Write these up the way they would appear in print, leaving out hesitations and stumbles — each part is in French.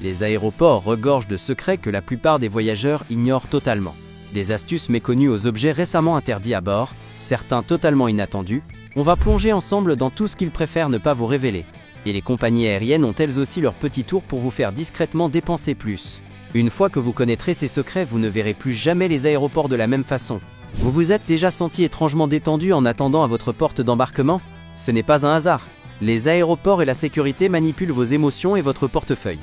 Les aéroports regorgent de secrets que la plupart des voyageurs ignorent totalement. Des astuces méconnues aux objets récemment interdits à bord, certains totalement inattendus. On va plonger ensemble dans tout ce qu'ils préfèrent ne pas vous révéler. Et les compagnies aériennes ont elles aussi leur petit tour pour vous faire discrètement dépenser plus. Une fois que vous connaîtrez ces secrets, vous ne verrez plus jamais les aéroports de la même façon. Vous vous êtes déjà senti étrangement détendu en attendant à votre porte d'embarquement? Ce n'est pas un hasard. Les aéroports et la sécurité manipulent vos émotions et votre portefeuille.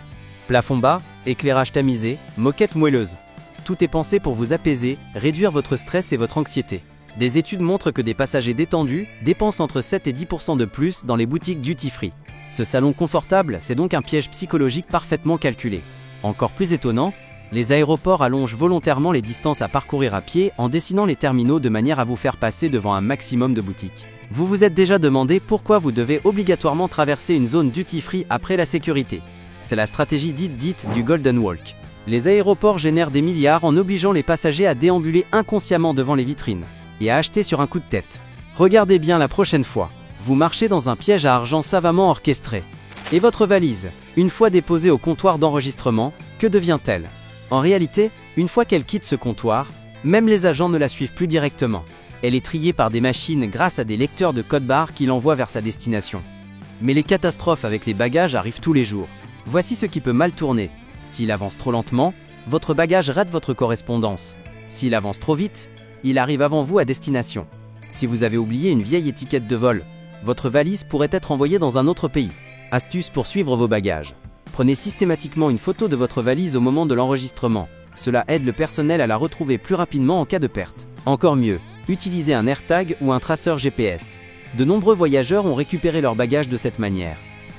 Plafond bas, éclairage tamisé, moquette moelleuse. Tout est pensé pour vous apaiser, réduire votre stress et votre anxiété. Des études montrent que des passagers détendus dépensent entre 7 et 10% de plus dans les boutiques duty-free. Ce salon confortable, c'est donc un piège psychologique parfaitement calculé. Encore plus étonnant, les aéroports allongent volontairement les distances à parcourir à pied en dessinant les terminaux de manière à vous faire passer devant un maximum de boutiques. Vous vous êtes déjà demandé pourquoi vous devez obligatoirement traverser une zone duty-free après la sécurité. C'est la stratégie dite du Golden Walk. Les aéroports génèrent des milliards en obligeant les passagers à déambuler inconsciemment devant les vitrines et à acheter sur un coup de tête. Regardez bien la prochaine fois. Vous marchez dans un piège à argent savamment orchestré. Et votre valise, une fois déposée au comptoir d'enregistrement, que devient-elle? En réalité, une fois qu'elle quitte ce comptoir, même les agents ne la suivent plus directement. Elle est triée par des machines grâce à des lecteurs de code-barres qui l'envoient vers sa destination. Mais les catastrophes avec les bagages arrivent tous les jours. Voici ce qui peut mal tourner. S'il avance trop lentement, votre bagage rate votre correspondance. S'il avance trop vite, il arrive avant vous à destination. Si vous avez oublié une vieille étiquette de vol, votre valise pourrait être envoyée dans un autre pays. Astuce pour suivre vos bagages. Prenez systématiquement une photo de votre valise au moment de l'enregistrement. Cela aide le personnel à la retrouver plus rapidement en cas de perte. Encore mieux, utilisez un AirTag ou un traceur GPS. De nombreux voyageurs ont récupéré leur bagage de cette manière.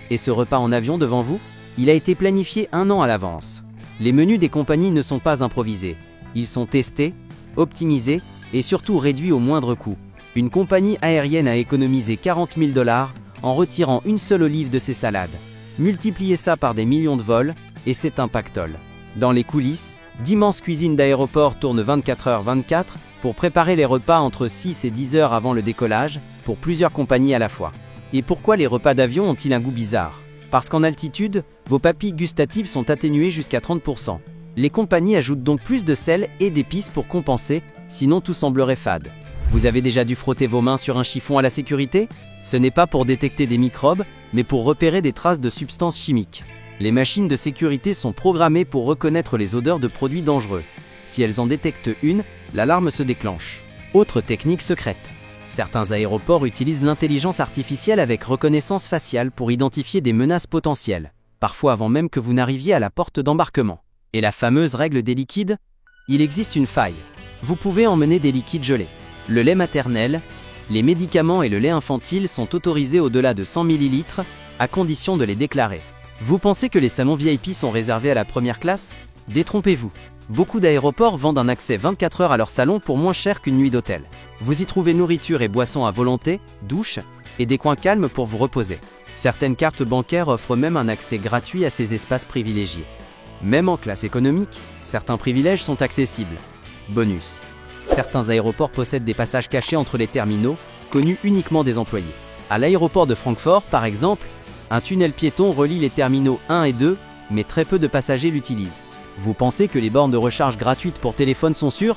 Et ce repas en avion devant vous? Il a été planifié 1 an à l'avance. Les menus des compagnies ne sont pas improvisés. Ils sont testés, optimisés et surtout réduits au moindre coût. Une compagnie aérienne a économisé 40 000 $ en retirant une seule olive de ses salades. Multipliez ça par des millions de vols et c'est un pactole. Dans les coulisses, d'immenses cuisines d'aéroport tournent 24h/24 pour préparer les repas entre 6 et 10 heures avant le décollage pour plusieurs compagnies à la fois. Et pourquoi les repas d'avion ont-ils un goût bizarre? Parce qu'en altitude, vos papilles gustatives sont atténuées jusqu'à 30%. Les compagnies ajoutent donc plus de sel et d'épices pour compenser, sinon tout semblerait fade. Vous avez déjà dû frotter vos mains sur un chiffon à la sécurité? Ce n'est pas pour détecter des microbes, mais pour repérer des traces de substances chimiques. Les machines de sécurité sont programmées pour reconnaître les odeurs de produits dangereux. Si elles en détectent une, l'alarme se déclenche. Autre technique secrète. Certains aéroports utilisent l'intelligence artificielle avec reconnaissance faciale pour identifier des menaces potentielles, parfois avant même que vous n'arriviez à la porte d'embarquement. Et la fameuse règle des liquides? Il existe une faille. Vous pouvez emmener des liquides gelés. Le lait maternel, les médicaments et le lait infantile sont autorisés au-delà de 100 ml, à condition de les déclarer. Vous pensez que les salons VIP sont réservés à la première classe? Détrompez-vous. Beaucoup d'aéroports vendent un accès 24 heures à leur salon pour moins cher qu'une nuit d'hôtel. Vous y trouvez nourriture et boissons à volonté, douche et des coins calmes pour vous reposer. Certaines cartes bancaires offrent même un accès gratuit à ces espaces privilégiés. Même en classe économique, certains privilèges sont accessibles. Bonus. Certains aéroports possèdent des passages cachés entre les terminaux, connus uniquement des employés. À l'aéroport de Francfort, par exemple, un tunnel piéton relie les terminaux 1 et 2, mais très peu de passagers l'utilisent. Vous pensez que les bornes de recharge gratuites pour téléphone sont sûres?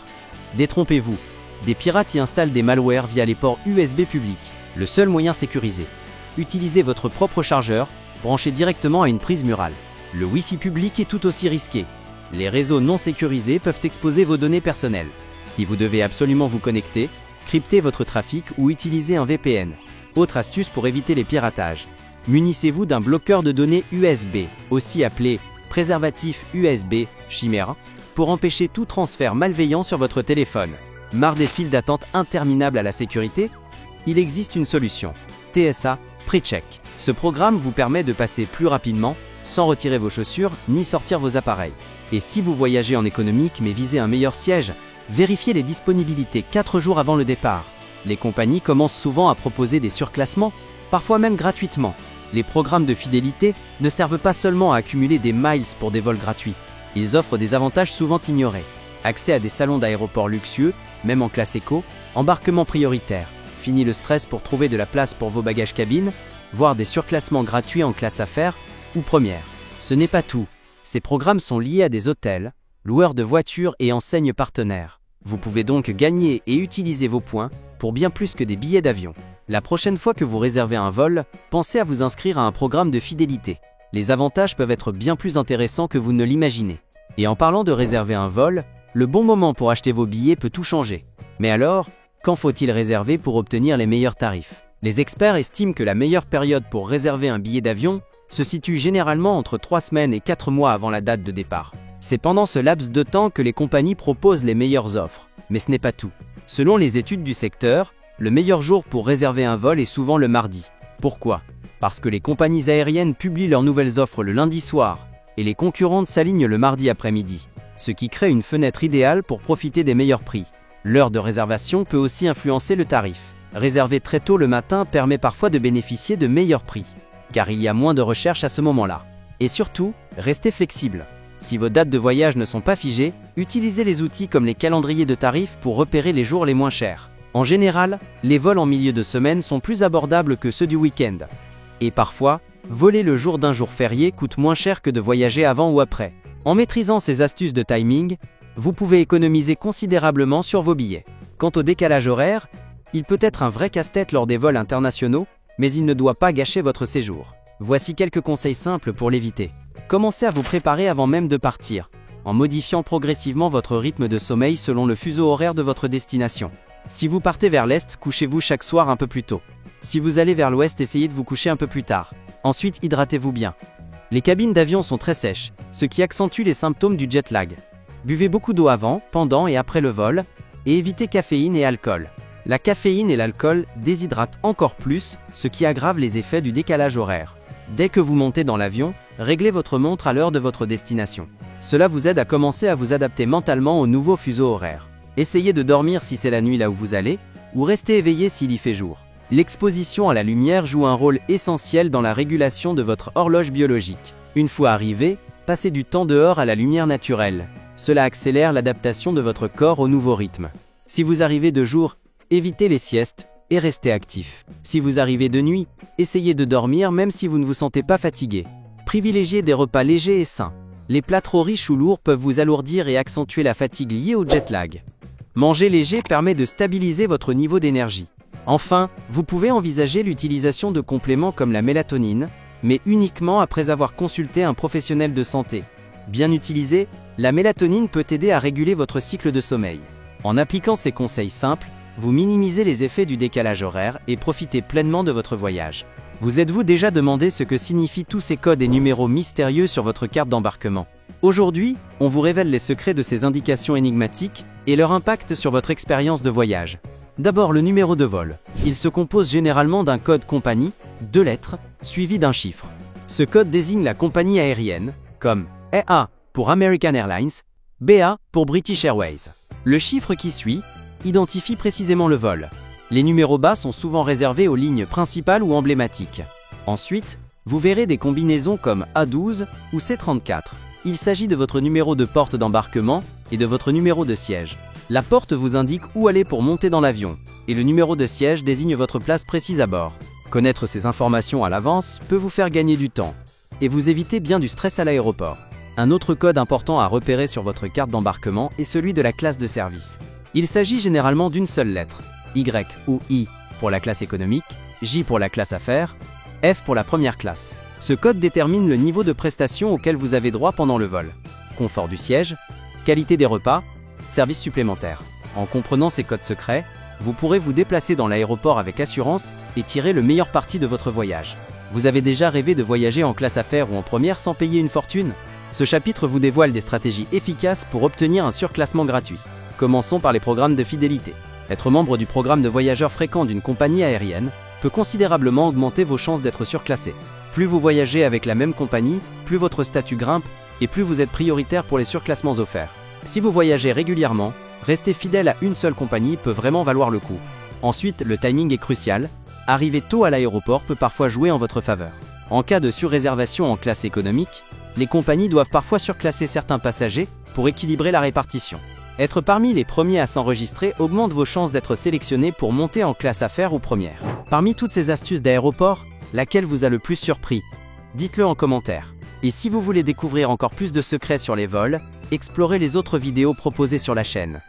Détrompez-vous. Des pirates y installent des malwares via les ports USB publics. Le seul moyen sécurisé. Utilisez votre propre chargeur, branché directement à une prise murale. Le Wi-Fi public est tout aussi risqué. Les réseaux non sécurisés peuvent exposer vos données personnelles. Si vous devez absolument vous connecter, cryptez votre trafic ou utilisez un VPN. Autre astuce pour éviter les piratages. Munissez-vous d'un bloqueur de données USB, aussi appelé préservatif USB chimère, pour empêcher tout transfert malveillant sur votre téléphone. Marre des files d'attente interminables à la sécurité? Il existe une solution. TSA PreCheck. Ce programme vous permet de passer plus rapidement, sans retirer vos chaussures ni sortir vos appareils. Et si vous voyagez en économique mais visez un meilleur siège, vérifiez les disponibilités 4 jours avant le départ. Les compagnies commencent souvent à proposer des surclassements, parfois même gratuitement. Les programmes de fidélité ne servent pas seulement à accumuler des miles pour des vols gratuits. Ils offrent des avantages souvent ignorés. Accès à des salons d'aéroports luxueux, même en classe éco, embarquement prioritaire. Fini le stress pour trouver de la place pour vos bagages cabine, voire des surclassements gratuits en classe affaires ou première. Ce n'est pas tout. Ces programmes sont liés à des hôtels, loueurs de voitures et enseignes partenaires. Vous pouvez donc gagner et utiliser vos points pour bien plus que des billets d'avion. La prochaine fois que vous réservez un vol, pensez à vous inscrire à un programme de fidélité. Les avantages peuvent être bien plus intéressants que vous ne l'imaginez. Et en parlant de réserver un vol, le bon moment pour acheter vos billets peut tout changer. Mais alors, quand faut-il réserver pour obtenir les meilleurs tarifs? Les experts estiment que la meilleure période pour réserver un billet d'avion se situe généralement entre 3 semaines et 4 mois avant la date de départ. C'est pendant ce laps de temps que les compagnies proposent les meilleures offres. Mais ce n'est pas tout. Selon les études du secteur, le meilleur jour pour réserver un vol est souvent le mardi. Pourquoi? Parce que les compagnies aériennes publient leurs nouvelles offres le lundi soir et les concurrentes s'alignent le mardi après-midi, ce qui crée une fenêtre idéale pour profiter des meilleurs prix. L'heure de réservation peut aussi influencer le tarif. Réserver très tôt le matin permet parfois de bénéficier de meilleurs prix, car il y a moins de recherches à ce moment-là. Et surtout, restez flexible. Si vos dates de voyage ne sont pas figées, utilisez les outils comme les calendriers de tarifs pour repérer les jours les moins chers. En général, les vols en milieu de semaine sont plus abordables que ceux du week-end. Et parfois, voler le jour d'un jour férié coûte moins cher que de voyager avant ou après. En maîtrisant ces astuces de timing, vous pouvez économiser considérablement sur vos billets. Quant au décalage horaire, il peut être un vrai casse-tête lors des vols internationaux, mais il ne doit pas gâcher votre séjour. Voici quelques conseils simples pour l'éviter. Commencez à vous préparer avant même de partir, en modifiant progressivement votre rythme de sommeil selon le fuseau horaire de votre destination. Si vous partez vers l'est, couchez-vous chaque soir un peu plus tôt. Si vous allez vers l'ouest, essayez de vous coucher un peu plus tard. Ensuite, hydratez-vous bien. Les cabines d'avion sont très sèches, ce qui accentue les symptômes du jet lag. Buvez beaucoup d'eau avant, pendant et après le vol, et évitez caféine et alcool. La caféine et l'alcool déshydratent encore plus, ce qui aggrave les effets du décalage horaire. Dès que vous montez dans l'avion, réglez votre montre à l'heure de votre destination. Cela vous aide à commencer à vous adapter mentalement au nouveau fuseau horaire. Essayez de dormir si c'est la nuit là où vous allez, ou restez éveillé s'il y fait jour. L'exposition à la lumière joue un rôle essentiel dans la régulation de votre horloge biologique. Une fois arrivé, passez du temps dehors à la lumière naturelle. Cela accélère l'adaptation de votre corps au nouveau rythme. Si vous arrivez de jour, évitez les siestes et restez actif. Si vous arrivez de nuit, essayez de dormir même si vous ne vous sentez pas fatigué. Privilégiez des repas légers et sains. Les plats trop riches ou lourds peuvent vous alourdir et accentuer la fatigue liée au jet lag. Manger léger permet de stabiliser votre niveau d'énergie. Enfin, vous pouvez envisager l'utilisation de compléments comme la mélatonine, mais uniquement après avoir consulté un professionnel de santé. Bien utilisée, la mélatonine peut aider à réguler votre cycle de sommeil. En appliquant ces conseils simples, vous minimisez les effets du décalage horaire et profitez pleinement de votre voyage. Vous êtes-vous déjà demandé ce que signifient tous ces codes et numéros mystérieux sur votre carte d'embarquement? Aujourd'hui, on vous révèle les secrets de ces indications énigmatiques et leur impact sur votre expérience de voyage. D'abord, le numéro de vol. Il se compose généralement d'un code compagnie, 2 lettres, suivi d'un chiffre. Ce code désigne la compagnie aérienne, comme A pour American Airlines, BA pour British Airways. Le chiffre qui suit identifie précisément le vol. Les numéros bas sont souvent réservés aux lignes principales ou emblématiques. Ensuite, vous verrez des combinaisons comme A12 ou C34. Il s'agit de votre numéro de porte d'embarquement et de votre numéro de siège. La porte vous indique où aller pour monter dans l'avion, et le numéro de siège désigne votre place précise à bord. Connaître ces informations à l'avance peut vous faire gagner du temps, et vous éviter bien du stress à l'aéroport. Un autre code important à repérer sur votre carte d'embarquement est celui de la classe de service. Il s'agit généralement d'une seule lettre, Y ou I pour la classe économique, J pour la classe affaires, F pour la première classe. Ce code détermine le niveau de prestation auquel vous avez droit pendant le vol. Confort du siège, qualité des repas, services supplémentaires. En comprenant ces codes secrets, vous pourrez vous déplacer dans l'aéroport avec assurance et tirer le meilleur parti de votre voyage. Vous avez déjà rêvé de voyager en classe affaires ou en première sans payer une fortune? Ce chapitre vous dévoile des stratégies efficaces pour obtenir un surclassement gratuit. Commençons par les programmes de fidélité. Être membre du programme de voyageurs fréquents d'une compagnie aérienne peut considérablement augmenter vos chances d'être surclassé. Plus vous voyagez avec la même compagnie, plus votre statut grimpe et plus vous êtes prioritaire pour les surclassements offerts. Si vous voyagez régulièrement, rester fidèle à une seule compagnie peut vraiment valoir le coup. Ensuite, le timing est crucial. Arriver tôt à l'aéroport peut parfois jouer en votre faveur. En cas de surréservation en classe économique, les compagnies doivent parfois surclasser certains passagers pour équilibrer la répartition. Être parmi les premiers à s'enregistrer augmente vos chances d'être sélectionné pour monter en classe affaires ou première. Parmi toutes ces astuces d'aéroport, laquelle vous a le plus surpris? Dites-le en commentaire. Et si vous voulez découvrir encore plus de secrets sur les vols, explorez les autres vidéos proposées sur la chaîne.